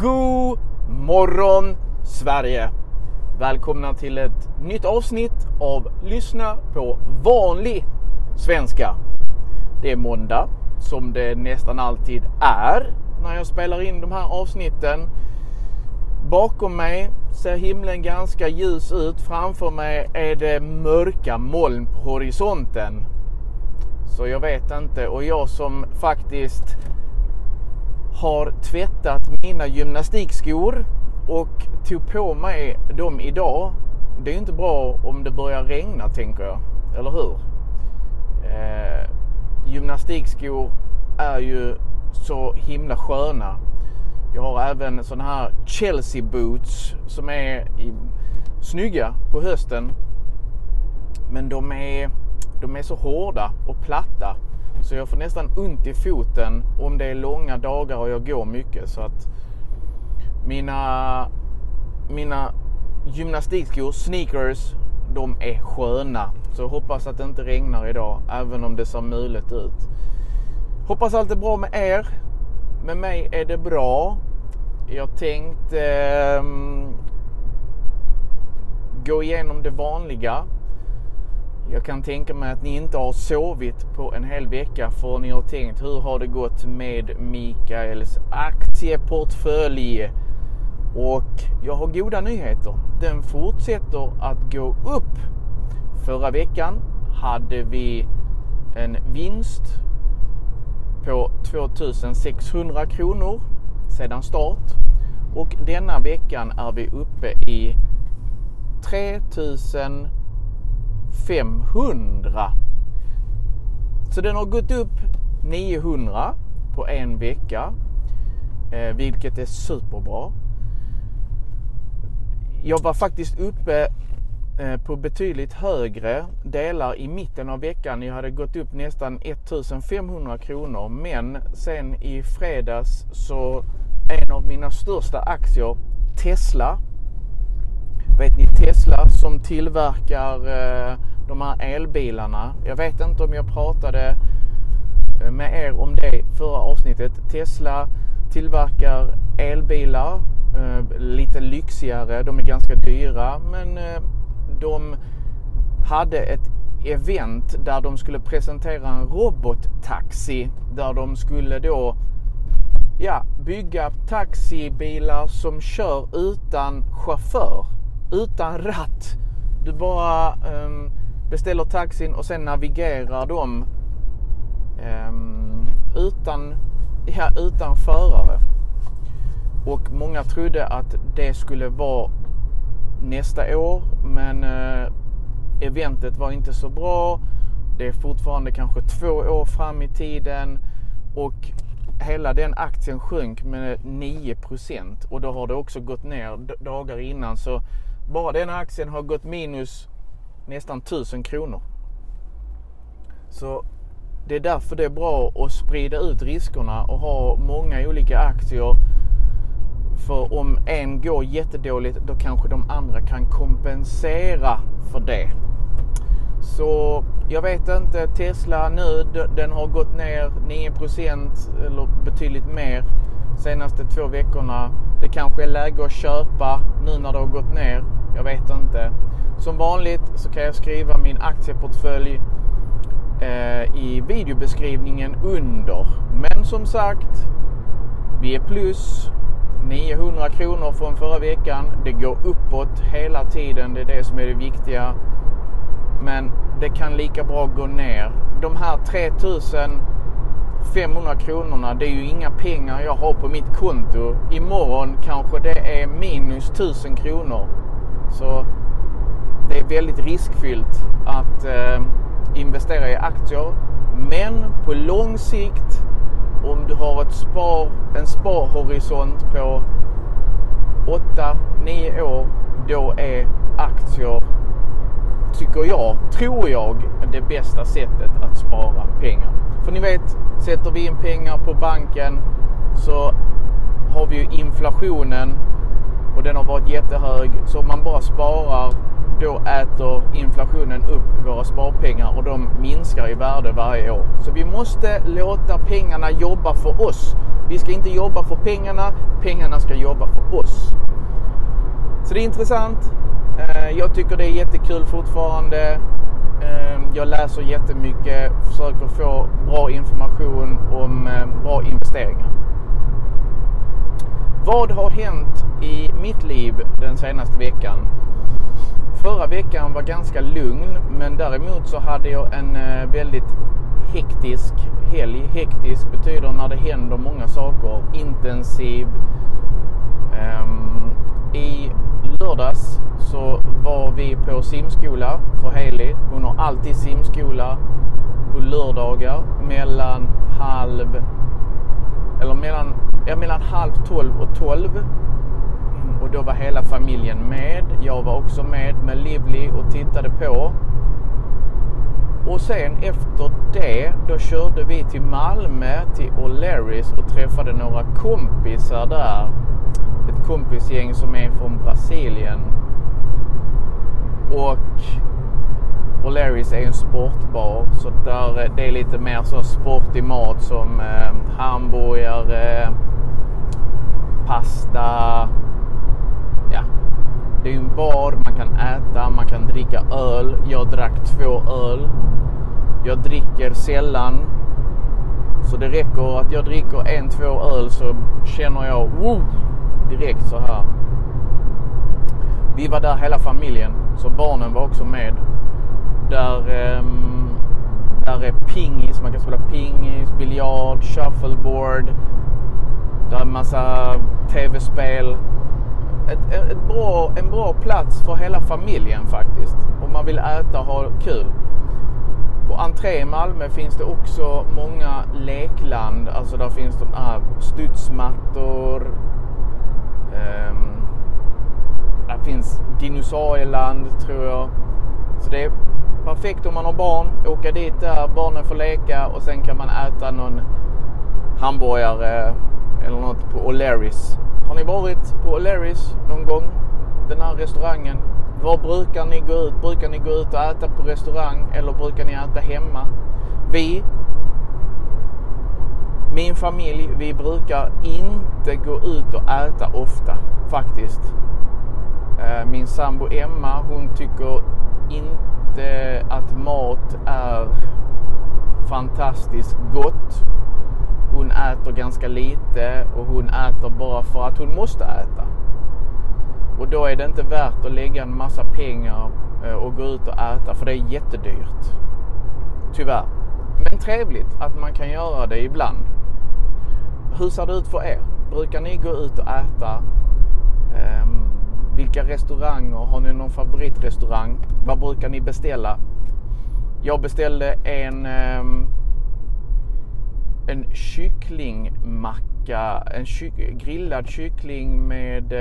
God morgon Sverige! Välkomna till ett nytt avsnitt av Lyssna på vanlig svenska. Det är måndag, som det nästan alltid är när jag spelar in de här avsnitten. Bakom mig ser himlen ganska ljus ut. Framför mig är det mörka moln på horisonten. Så jag vet inte. Och jag som faktiskt har tvättat mina gymnastikskor och tog på mig dem idag. Det är inte bra om det börjar regna, tänker jag. Eller hur? Gymnastikskor är ju så himla sköna. Jag har även såna här Chelsea boots som är snygga på hösten. Men de är så hårda och platta. Så jag får nästan ont i foten om det är långa dagar och jag går mycket. Så att mina gymnastikskor, sneakers, de är sköna. Så jag hoppas att det inte regnar idag, även om det ser muligt ut. Hoppas allt är bra med er. Med mig är det bra. Jag tänkte gå igenom det vanliga. Jag kan tänka mig att ni inte har sovit på en hel vecka, för ni har tänkt: hur har det gått med Mikaels aktieportfölj? Och jag har goda nyheter. Den fortsätter att gå upp. Förra veckan hade vi en vinst på 2600 kronor sedan start. Och denna veckan är vi uppe i 3500. Så den har gått upp 900 på en vecka, vilket är superbra. Jag var faktiskt uppe på betydligt högre delar i mitten av veckan. Jag hade gått upp nästan 1500 kronor. Men sen i fredags så en av mina största aktier, Tesla. Vet ni Tesla som tillverkar de här elbilarna? Jag vet inte om jag pratade med er om det förra avsnittet. Tesla tillverkar elbilar, lite lyxigare. De är ganska dyra, men de hade ett event där de skulle presentera en robottaxi. Där de skulle då bygga taxibilar som kör utan chaufför, utan ratt. Du bara beställer taxin och sen navigerar de utan förare. Och många trodde att det skulle vara nästa år, men eventet var inte så bra. Det är fortfarande kanske 2 år fram i tiden och hela den aktien sjönk med 9%. Och då har det också gått ner dagar innan, så bara den aktien har gått minus nästan 1000 kronor. Så det är därför det är bra att sprida ut riskerna och ha många olika aktier. För om en går jättedåligt, då kanske de andra kan kompensera för det. Så jag vet inte, Tesla nu, den har gått ner 9% eller betydligt mer senaste 2 veckorna. Det kanske är läge att köpa nu när det har gått ner. Jag vet inte. Som vanligt så kan jag skriva min aktieportfölj i videobeskrivningen under. Men som sagt, vi är plus 900 kronor från förra veckan. Det går uppåt hela tiden. Det är det som är det viktiga. Men det kan lika bra gå ner. De här 3500 kronorna, det är ju inga pengar jag har på mitt konto. Imorgon kanske det är minus 1000 kronor. Så det är väldigt riskfyllt att investera i aktier. Men på lång sikt, om du har en sparhorisont på 8-9 år, då är aktier, tror jag, det bästa sättet att spara pengar. För ni vet, sätter vi in pengar på banken så har vi ju inflationen och den har varit jättehög. Så om man bara sparar då äter inflationen upp våra sparpengar och de minskar i värde varje år. Så vi måste låta pengarna jobba för oss. Vi ska inte jobba för pengarna, pengarna ska jobba för oss. Så det är intressant. Jag tycker det är jättekul fortfarande. Jag läser jättemycket, försöker få bra information om bra investeringar. Vad har hänt i mitt liv den senaste veckan? Förra veckan var ganska lugn, men däremot så hade jag en väldigt hektisk helg. Hektisk betyder när det händer många saker. Intensiv. I lördags så var vi på simskola för Hailey. Hon har alltid simskola på lördagar mellan halv 11 och 12. Och då var hela familjen med. Jag var också med Livly och tittade på. Och sen efter det, då körde vi till Malmö, till O'Larrys och träffade några kompisar där. Ett kompisgäng som är från Brasilien. Och O'Larrys är en sportbar, så där det är lite mer så sportig mat som hamburgare, pasta. Ja, det är ju en bar, man kan äta, man kan dricka öl. Jag drack 2 öl. Jag dricker sällan, så det räcker att jag dricker 1-2 öl så känner jag direkt så här. Vi var där hela familjen, så barnen var också med. Där är pingis, man kan spela pingis, biljard, shuffleboard. Där är en massa tv-spel. En bra plats för hela familjen faktiskt. Om man vill äta och ha kul. På entré i Malmö finns det också många lekland. Alltså där finns de studsmattor. Där finns dinosaurieland tror jag. Så det är perfekt om man har barn. Åka dit där, barnen får leka och sen kan man äta någon hamburgare eller något på O'Larrys. Har ni varit på O'Larrys någon gång? Den här restaurangen. Var brukar ni gå ut? Brukar ni gå ut och äta på restaurang eller brukar ni äta hemma? Min familj, vi brukar inte gå ut och äta ofta faktiskt. Min sambo Emma, hon tycker inte att mat är fantastiskt gott. Hon äter ganska lite och hon äter bara för att hon måste äta. Och då är det inte värt att lägga en massa pengar och gå ut och äta, för det är jättedyrt. Tyvärr. Men trevligt att man kan göra det ibland. Hur ser det ut för er? Brukar ni gå ut och äta? Vilka restauranger? Har ni någon favoritrestaurang? Vad brukar ni beställa? Jag beställde en kycklingmacka, grillad kyckling med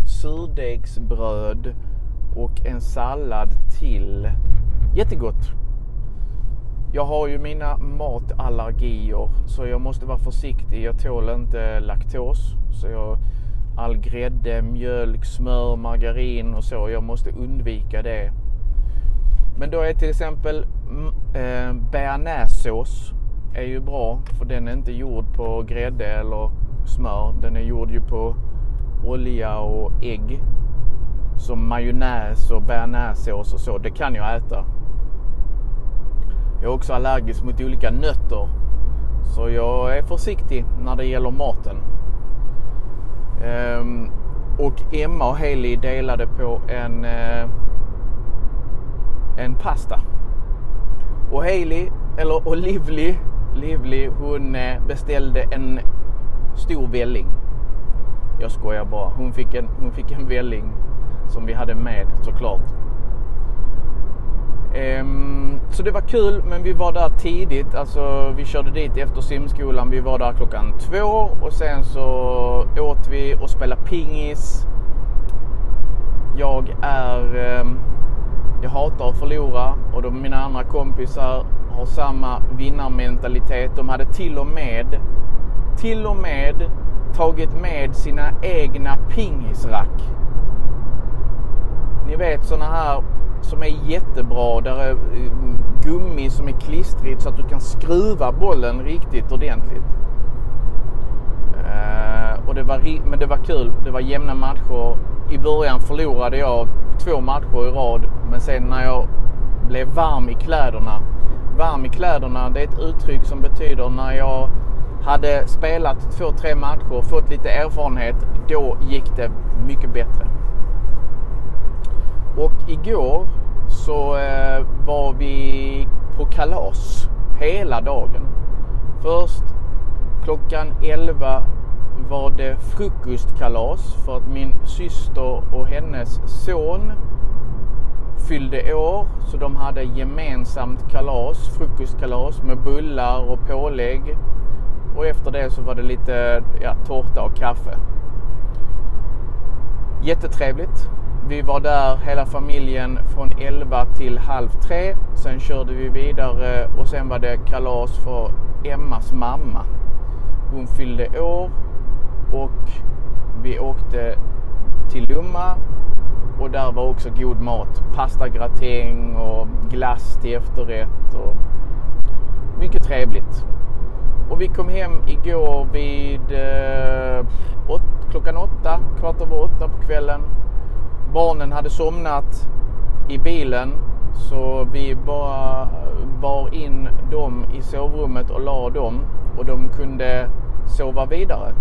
surdegsbröd och en sallad till. Jättegott. Jag har ju mina matallergier så jag måste vara försiktig. Jag tål inte laktos, så all grädde, mjölk, smör, margarin och så, jag måste undvika det. Men då är till exempel bearnaisesås är ju bra, för den är inte gjord på grädde eller smör. Den är gjord ju på olja och ägg. Som majonnäs och bearnaisesås och så, det kan jag äta. Jag är också allergisk mot olika nötter, så jag är försiktig när det gäller maten. Och Emma och Hailey delade på en pasta. Och Livly, hon beställde en stor välling. Jag skojar bara. Hon fick en välling som vi hade med såklart. Så det var kul, men vi var där tidigt. Alltså vi körde dit efter simskolan. Vi var där 2:00 och sen så åt vi och spelade pingis. Jag hatar att förlora, och mina andra kompisar har samma vinnarmentalitet. De hade till och med tagit med sina egna pingisrack. Ni vet såna här som är jättebra, där är gummi som är klistrigt så att du kan skruva bollen riktigt ordentligt. Men det var kul, det var jämna matcher. I början förlorade jag 2 matcher i rad, men sen när jag blev varm i kläderna, det är ett uttryck som betyder när jag hade spelat 2-3 matcher och fått lite erfarenhet, då gick det mycket bättre. Och igår så var vi på kalas hela dagen. Först klockan 11 var det frukostkalas för att min syster och hennes son fyllde år, så de hade gemensamt frukostkalas med bullar och pålägg, och efter det så var det lite tårta och kaffe. Jättetrevligt. Vi var där hela familjen från 11 till 2:30. Sen körde vi vidare och sen var det kalas för Emmas mamma. Hon fyllde år och vi åkte till Lomma, och där var också god mat. Pastagratäng och glass till efterrätt och mycket trevligt. Och vi kom hem igår vid klockan 8, 7:15 på kvällen. Barnen hade somnat i bilen, så vi bara bar in dem i sovrummet och la dem, och de kunde sova vidare.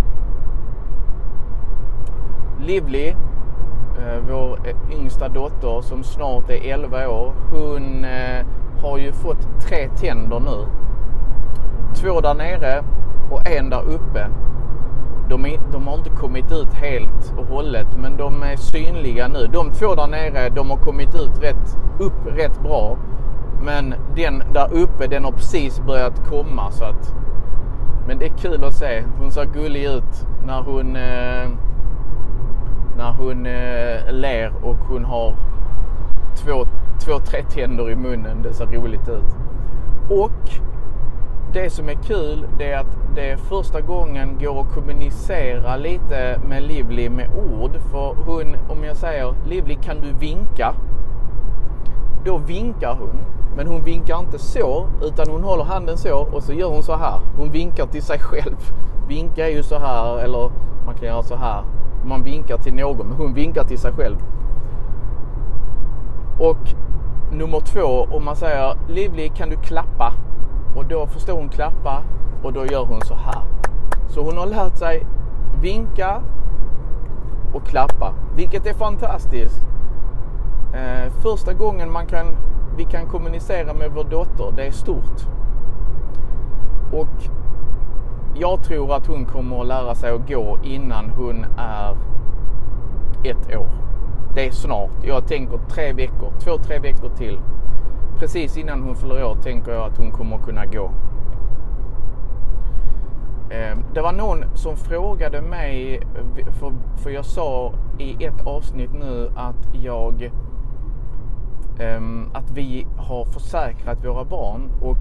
Livli, vår yngsta dotter som snart är 11 år, hon har ju fått 3 tänder nu. 2 där nere och 1 där uppe. De har inte kommit ut helt och hållet, men de är synliga nu. De 2 där nere, de har kommit ut rätt bra. Men den där uppe, den har precis börjat komma, så att... Men det är kul att se. Hon ser gullig ut när hon ler, och hon har 2-3 tänder i munnen. Det ser roligt ut. Och det som är kul, det är att det första gången går att kommunicera lite med Livli med ord. För hon, om jag säger Livli, kan du vinka? Då vinkar hon. Men hon vinkar inte så, utan hon håller handen så och så gör hon så här. Hon vinkar till sig själv. Vinka är ju så här, eller man kan göra så här. Man vinkar till någon, men hon vinkar till sig själv. Och nummer 2, om man säger Livli, kan du klappa? Och då förstår hon klappa, och då gör hon så här. Så hon har lärt sig vinka och klappa, vilket är fantastiskt. Första gången vi kan kommunicera med vår dotter, det är stort. Och jag tror att hon kommer att lära sig att gå innan hon är 1 år. Det är snart. Jag tänker 2-3 veckor till. Precis innan hon fyller år tänker jag att hon kommer att kunna gå. Det var någon som frågade mig, för jag sa i ett avsnitt nu att vi har försäkrat våra barn, och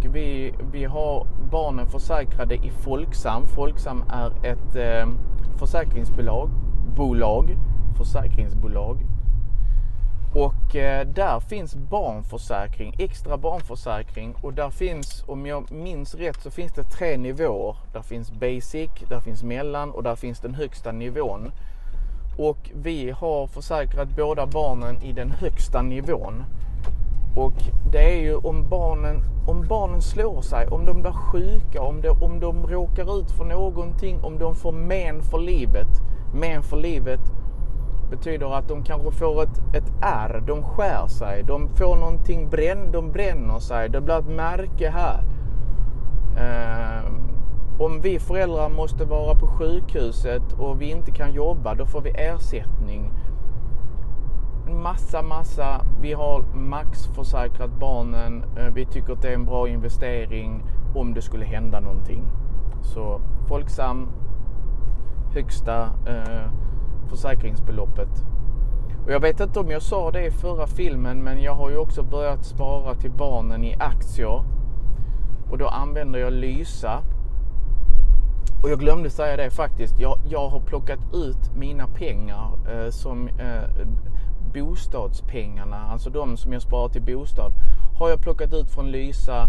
vi har barnen försäkrade i Folksam. Folksam är ett försäkringsbolag. Och där finns barnförsäkring, extra barnförsäkring, och där finns, om jag minns rätt, så finns det 3 nivåer. Där finns basic, där finns mellan, och där finns den högsta nivån. Och vi har försäkrat båda barnen i den högsta nivån. Och det är ju om barnen slår sig, om de blir sjuka, om de råkar ut för någonting, om de får men för livet. Men för livet betyder att de kanske får ett ärr, de skär sig, de får någonting, de bränner sig, det blir ett märke här. Om vi föräldrar måste vara på sjukhuset och vi inte kan jobba, då får vi ersättning. Massa. Vi har maxförsäkrat barnen. Vi tycker att det är en bra investering om det skulle hända någonting. Så Folksam, högsta försäkringsbeloppet. Och jag vet inte om jag sa det i förra filmen, men jag har ju också börjat spara till barnen i aktier. Och då använder jag Lysa. Och jag glömde säga det faktiskt. Jag har plockat ut mina pengar som bostadspengarna, alltså de som jag sparar till bostad, har jag plockat ut från Lysa.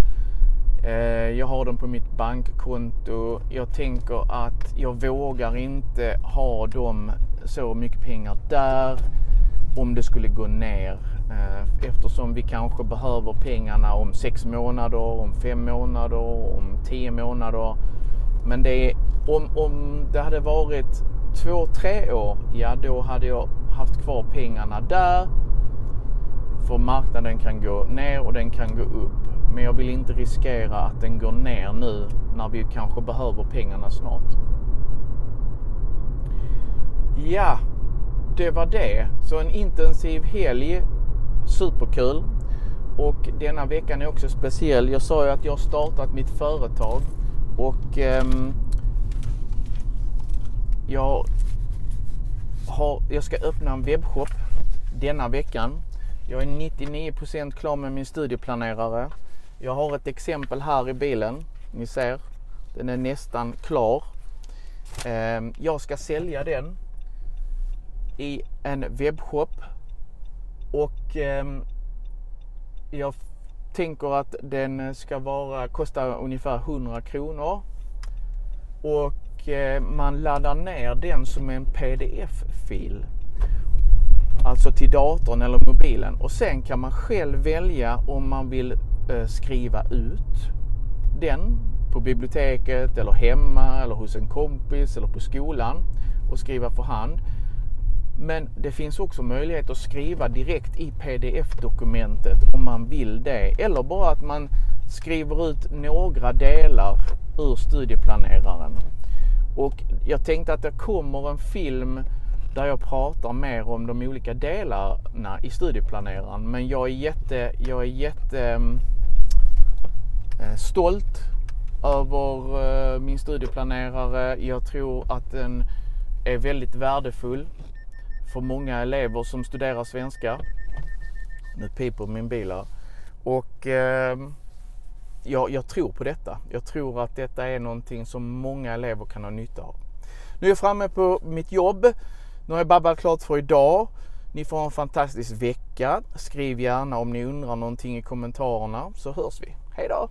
Jag har dem på mitt bankkonto. Jag tänker att jag vågar inte ha dem så mycket pengar där om det skulle gå ner. Eftersom vi kanske behöver pengarna om 6 månader, om 5 månader, om 10 månader. Men det är, om det hade varit 2-3 år, ja då hade jag haft kvar pengarna där. För marknaden kan gå ner och den kan gå upp. Men jag vill inte riskera att den går ner nu när vi kanske behöver pengarna snart. Ja, det var det. Så en intensiv helg. Superkul. Och denna veckan är också speciell. Jag sa ju att jag har startat mitt företag. Och jag ska öppna en webbshop denna veckan. Jag är 99% klar med min studieplanerare. Jag har ett exempel här i bilen. Ni ser, den är nästan klar. Jag ska sälja den i en webbshop. Och jag tänker att den ska kosta ungefär 100 kronor. Och man laddar ner den som en pdf-fil. Alltså till datorn eller mobilen. Och sen kan man själv välja om man vill skriva ut den på biblioteket eller hemma eller hos en kompis eller på skolan och skriva för hand. Men det finns också möjlighet att skriva direkt i pdf-dokumentet om man vill det. Eller bara att man skriver ut några delar ur studieplaneraren. Och jag tänkte att det kommer en film där jag pratar mer om de olika delarna i studieplaneraren. Men jag är jätte stolt över min studieplanerare. Jag tror att den är väldigt värdefull för många elever som studerar svenska. Nu piper min bil här. Och jag tror på detta. Jag tror att detta är någonting som många elever kan ha nytta av. Nu är jag framme på mitt jobb. Nu har jag babblat klart för idag. Ni får en fantastisk vecka. Skriv gärna om ni undrar någonting i kommentarerna, så hörs vi. Hej då!